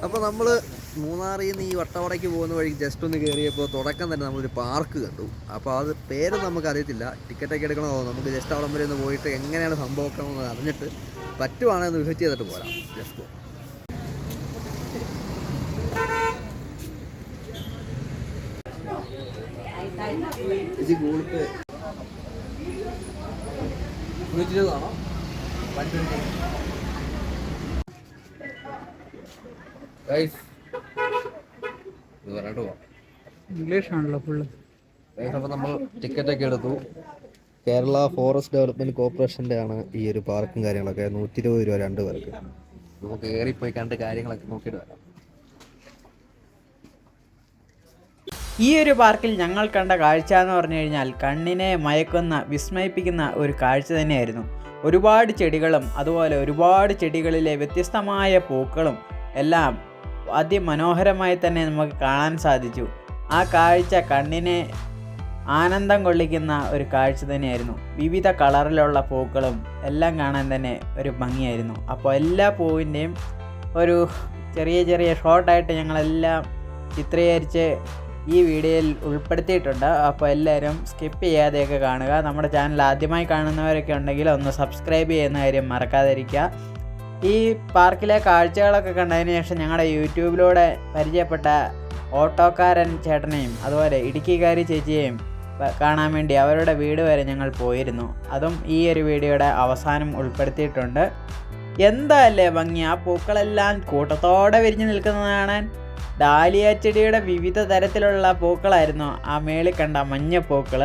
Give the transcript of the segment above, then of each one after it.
അപ്പോൾ നമ്മൾ മൂന്നാറിൽ നിന്ന് ഈ വട്ടവടയ്ക്ക് പോകുന്ന വഴി ജസ്റ്റ് ഒന്ന് കയറിയപ്പോൾ തുടക്കം തന്നെ നമ്മളൊരു പാർക്ക് കണ്ടു. അപ്പോൾ അത് പേര് നമുക്കറിയത്തില്ല, ടിക്കറ്റൊക്കെ എടുക്കണമോ, നമുക്ക് ജസ്റ്റ് അവിടെ വരെ ഒന്ന് പോയിട്ട് എങ്ങനെയാണ് സംഭവമൊക്കെ ഒന്ന് അറിഞ്ഞിട്ട് പറ്റുവാണെങ്കിൽ ഒന്ന് വിസിറ്റ് ചെയ്തിട്ട് പോരാം. ജസ്റ്റ് ഇത് ഗൂഗിൾ പേ 120 ഇത് പറഞ്ഞിട്ട് പോവാം. ഇംഗ്ലീഷ് ആണല്ലോ ഫുള്ള്. അപ്പോൾ നമ്മൾ ടിക്കറ്റൊക്കെ എടുത്തു. കേരള ഫോറസ്റ്റ് ഡെവലപ്മെൻറ്റ് കോർപ്പറേഷൻ്റെ ആണ് ഈ ഒരു പാർക്കും കാര്യങ്ങളൊക്കെ. 120 രൂപ 2 പേർക്ക്. നമുക്ക് കയറിപ്പോയി കണ്ട് കാര്യങ്ങളൊക്കെ നോക്കിയിട്ട് വരാം. ഈ ഒരു പാർക്കിൽ ഞങ്ങൾ കണ്ട കാഴ്ച എന്ന് പറഞ്ഞു കഴിഞ്ഞാൽ കണ്ണിനെ മയക്കുന്ന വിസ്മയിപ്പിക്കുന്ന ഒരു കാഴ്ച തന്നെയായിരുന്നു. ഒരുപാട് ചെടികളും അതുപോലെ ഒരുപാട് ചെടികളിലെ വ്യത്യസ്തമായ പൂക്കളും എല്ലാം അതിമനോഹരമായി തന്നെ നമുക്ക് കാണാൻ സാധിച്ചു. ആ കാഴ്ച കണ്ണിനെ ആനന്ദം കൊള്ളിക്കുന്ന ഒരു കാഴ്ച തന്നെയായിരുന്നു. വിവിധ കളറിലുള്ള പൂക്കളും എല്ലാം കാണാൻ തന്നെ ഒരു ഭംഗിയായിരുന്നു. അപ്പോൾ എല്ലാ പൂവിൻ്റെയും ഒരു ചെറിയ ചെറിയ ഷോർട്ടായിട്ട് ഞങ്ങളെല്ലാം ചിത്രീകരിച്ച് ഈ വീഡിയോയിൽ ഉൾപ്പെടുത്തിയിട്ടുണ്ട്. അപ്പോൾ എല്ലാവരും സ്കിപ്പ് ചെയ്യാതെയൊക്കെ കാണുക. നമ്മുടെ ചാനൽ ആദ്യമായി കാണുന്നവരൊക്കെ ഉണ്ടെങ്കിൽ ഒന്ന് സബ്സ്ക്രൈബ് ചെയ്യുന്ന കാര്യം മറക്കാതിരിക്കുക. ഈ പാർക്കിലെ കാഴ്ചകളൊക്കെ കണ്ടതിന് ശേഷം ഞങ്ങളുടെ യൂട്യൂബിലൂടെ പരിചയപ്പെട്ട ഓട്ടോക്കാരൻ ചേട്ടനെയും അതുപോലെ ഇടുക്കിക്കാരി ചേച്ചിയെയും കാണാൻ വേണ്ടി അവരുടെ വീട് വരെ ഞങ്ങൾ പോയിരുന്നു. അതും ഈ ഒരു വീഡിയോയുടെ അവസാനം ഉൾപ്പെടുത്തിയിട്ടുണ്ട്. എന്താ അല്ലേ ഭംഗി! ആ പൂക്കളെല്ലാം കൂട്ടത്തോടെ വിരിഞ്ഞു നിൽക്കുന്നത് കാണാൻ. ഡാലിയ ചെടിയുടെ വിവിധ തരത്തിലുള്ള പൂക്കളായിരുന്നു ആ മേളിൽ കണ്ട മഞ്ഞ പൂക്കൾ.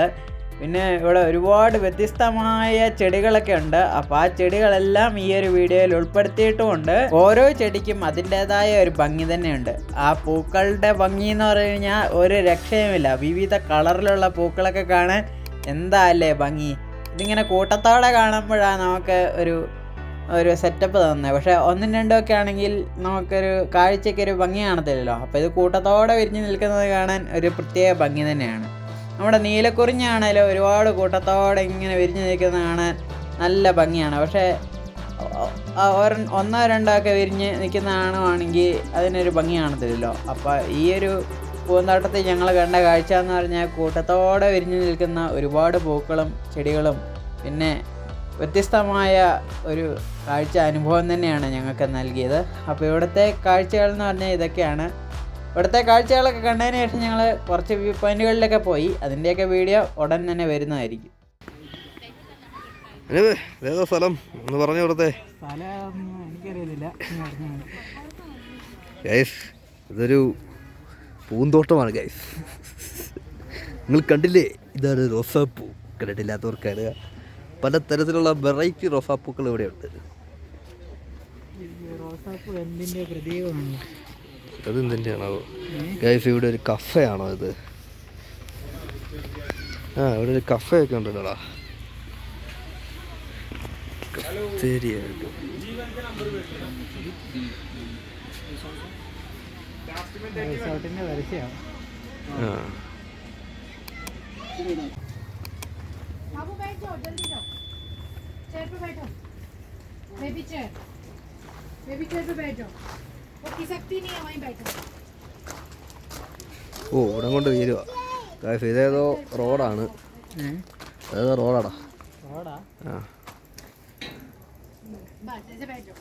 പിന്നെ ഇവിടെ ഒരുപാട് വ്യത്യസ്തമായ ചെടികളൊക്കെ ഉണ്ട്. അപ്പോൾ ആ ചെടികളെല്ലാം ഈ ഒരു വീഡിയോയിൽ ഉൾപ്പെടുത്തിയിട്ടുമുണ്ട്. ഓരോ ചെടിക്കും അതിൻ്റേതായ ഒരു ഭംഗി തന്നെയുണ്ട്. ആ പൂക്കളുടെ ഭംഗി എന്ന് പറഞ്ഞു കഴിഞ്ഞാൽ ഒരു രക്ഷയുമില്ല. വിവിധ കളറിലുള്ള പൂക്കളൊക്കെ കാണാൻ എന്താ അല്ലേ ഭംഗി! ഇതിങ്ങനെ കൂട്ടത്തോടെ കാണുമ്പോഴാണ് നമുക്ക് ഒരു സെറ്റപ്പ് തന്നെ. പക്ഷേ ഒന്നും രണ്ടും ഒക്കെ ആണെങ്കിൽ നമുക്കൊരു കാഴ്ചയ്ക്കൊരു ഭംഗി കാണത്തില്ലല്ലോ. അപ്പോൾ ഇത് കൂട്ടത്തോടെ വിരിഞ്ഞ് നിൽക്കുന്നത് കാണാൻ ഒരു പ്രത്യേക ഭംഗി തന്നെയാണ്. നമ്മുടെ നീലക്കുറിഞ്ഞാണേലും ഒരുപാട് കൂട്ടത്തോടെ ഇങ്ങനെ വിരിഞ്ഞ് നിൽക്കുന്നത് കാണാൻ നല്ല ഭംഗിയാണ്. പക്ഷേ ഒന്നോ രണ്ടോ ഒക്കെ വിരിഞ്ഞ് നിൽക്കുന്നതാണെങ്കിൽ അതിനൊരു ഭംഗി കാണത്തില്ലല്ലോ. അപ്പോൾ ഈ ഒരു പൂന്തോട്ടത്തിൽ ഞങ്ങൾ കണ്ട കാഴ്ച എന്ന് പറഞ്ഞാൽ കൂട്ടത്തോടെ വിരിഞ്ഞ് നിൽക്കുന്ന ഒരുപാട് പൂക്കളും ചെടികളും പിന്നെ വ്യത്യസ്തമായ ഒരു കാഴ്ച അനുഭവം തന്നെയാണ് ഞങ്ങൾക്ക് നൽകിയത്. അപ്പോൾ ഇവിടുത്തെ കാഴ്ചകൾ എന്ന് പറഞ്ഞാൽ ഇതൊക്കെയാണ്. ഇവിടുത്തെ കാഴ്ചകളൊക്കെ കണ്ടതിന് ശേഷം ഞങ്ങൾ കുറച്ച് വ്യൂ പോയിന്റുകളിലൊക്കെ പോയി. അതിൻ്റെയൊക്കെ വീഡിയോ ഉടൻ തന്നെ വരുന്നതായിരിക്കും. സ്ഥലം ഒന്ന് പറഞ്ഞു കൊടുത്തേ. എനിക്കറിയില്ല. ഗൈസ്, ഇതൊരു പൂന്തോട്ടമാണ് ഗൈസ്. നിങ്ങൾ കണ്ടില്ലേ? ഇതാണ് റോസാപ്പൂ. കണ്ടിട്ടില്ലാത്തവർക്കാണ്. പല തരത്തിലുള്ള വെറൈറ്റി റോസാപ്പൂക്കൾ ഇവിടെയുണ്ട്. റോസാപ്പൂ എന്തിൻ്റെ പ്രതീകമാണ്? അത് എന്തിൻ്റെയാണോ ഗൈസ്? ഇവിടെ ഒരു കഫേയാണോ ഇത്? ഇവിടെ ഒരു കഫേയൊക്കെ ഉണ്ടല്ലോടാ. ശരിയായിട്ട് റിസോർട്ടിൻ്റെ പരസ്യമാണ്. बाबू बैठ जाओ, जल्दी जाओ, चेयर पे बैठो, बेबी चेयर पे बैठ जाओ, वो खिसकती नहीं है, वहीं बैठो. ഓ ഇവിടെ കൊണ്ട് വീരുക. ഇതേതോ റോഡാണ്. ഏതോ റോഡാടാ. ആ बस ऐसे बैठ जाओ.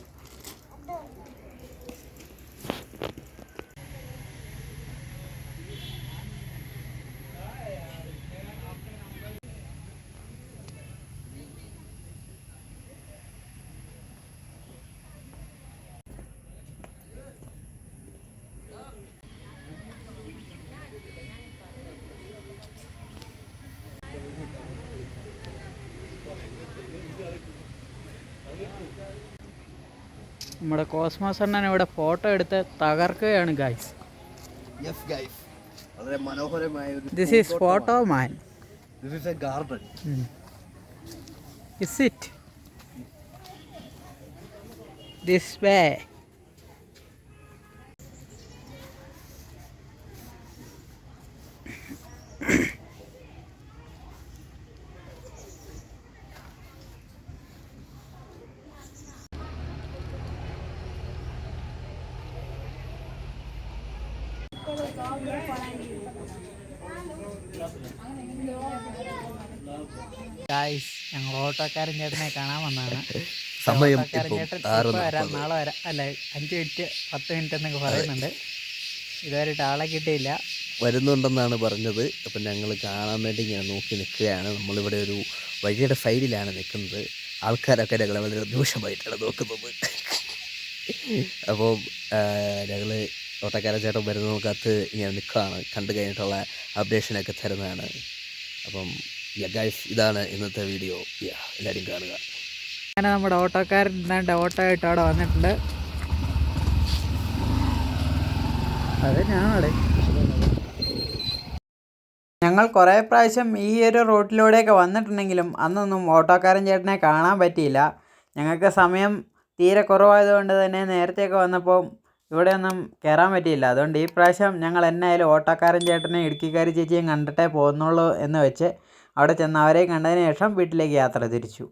നമ്മുടെ കോസ്മോസ് അണ്ണൻ ഇവിടെ ഫോട്ടോ എടുത്ത് തകർക്കുകയാണ് ഗൈസ്. യെസ് ഗൈസ്, വളരെ മനോഹരമായ ഒരു this is photo man. This is A garden. Is it this way? ഞങ്ങൾ ഓട്ടോക്കാരൻ ചേട്ടനെ കാണാൻ വന്നതാണ്. സമയം ഓട്ടോക്കാരൻ ഇപ്പം ചേട്ടൻ 6:40. ഇപ്പോൾ വരാം, നാളെ വരാം, അല്ല 5 മിനിറ്റ് 10 മിനിറ്റ് എന്നൊക്കെ പറയുന്നുണ്ട്. ഇതുവരെയായിട്ട് ആളെ കിട്ടിയില്ല. വരുന്നുണ്ടെന്നാണ് പറഞ്ഞത്. അപ്പം ഞങ്ങൾ കാണാൻ വേണ്ടി ഇങ്ങനെ നോക്കി നിൽക്കുകയാണ്. നമ്മളിവിടെ ഒരു വഴിയുടെ സൈഡിലാണ് നിൽക്കുന്നത്. ആൾക്കാരൊക്കെ ഞങ്ങളെ വളരെ ദൂഷമായിട്ടാണ് നോക്കുന്നത്. അപ്പോൾ ഞങ്ങൾ ഓട്ടക്കാരൻ ചേട്ടൻ വരുന്ന കാത്ത് ഇങ്ങനെ നിൽക്കുകയാണ്. കണ്ടു കഴിഞ്ഞിട്ടുള്ള അപ്ഡേഷനൊക്കെ തരുന്നതാണ്. അപ്പം ഗൈസ്, ഇതാണ് ഇന്നത്തെ വീഡിയോ. എല്ലാവരും കാണുക. അങ്ങനെ നമ്മുടെ ഓട്ടോക്കാരൻ ഇന്നാണ്ട് ഓട്ടോ ആയിട്ട് അവിടെ വന്നിട്ടുണ്ട്. അത് ഞാനവിടെ ഞങ്ങൾ കുറേ പ്രാവശ്യം ഈ ഒരു റൂട്ടിലൂടെയൊക്കെ വന്നിട്ടുണ്ടെങ്കിലും അന്നൊന്നും ഓട്ടോക്കാരൻ ചേട്ടനെ കാണാൻ പറ്റിയില്ല. ഞങ്ങൾക്ക് സമയം തീരെ കുറവായതുകൊണ്ട് തന്നെ നേരത്തെയൊക്കെ വന്നപ്പോൾ ഇവിടെയൊന്നും കയറാൻ പറ്റിയില്ല. അതുകൊണ്ട് ഈ പ്രാവശ്യം ഞങ്ങൾ എന്നായാലും ഓട്ടോക്കാരൻ ചേട്ടനെയും ഇടുക്കിക്കാരി ചേച്ചിയും കണ്ടിട്ടേ പോകുന്നുള്ളൂ എന്ന് വെച്ച് അവിടെ ചെന്ന് അവരെ കണ്ടതിന് ശേഷം വീട്ടിലേക്ക് യാത്ര തിരിച്ചു.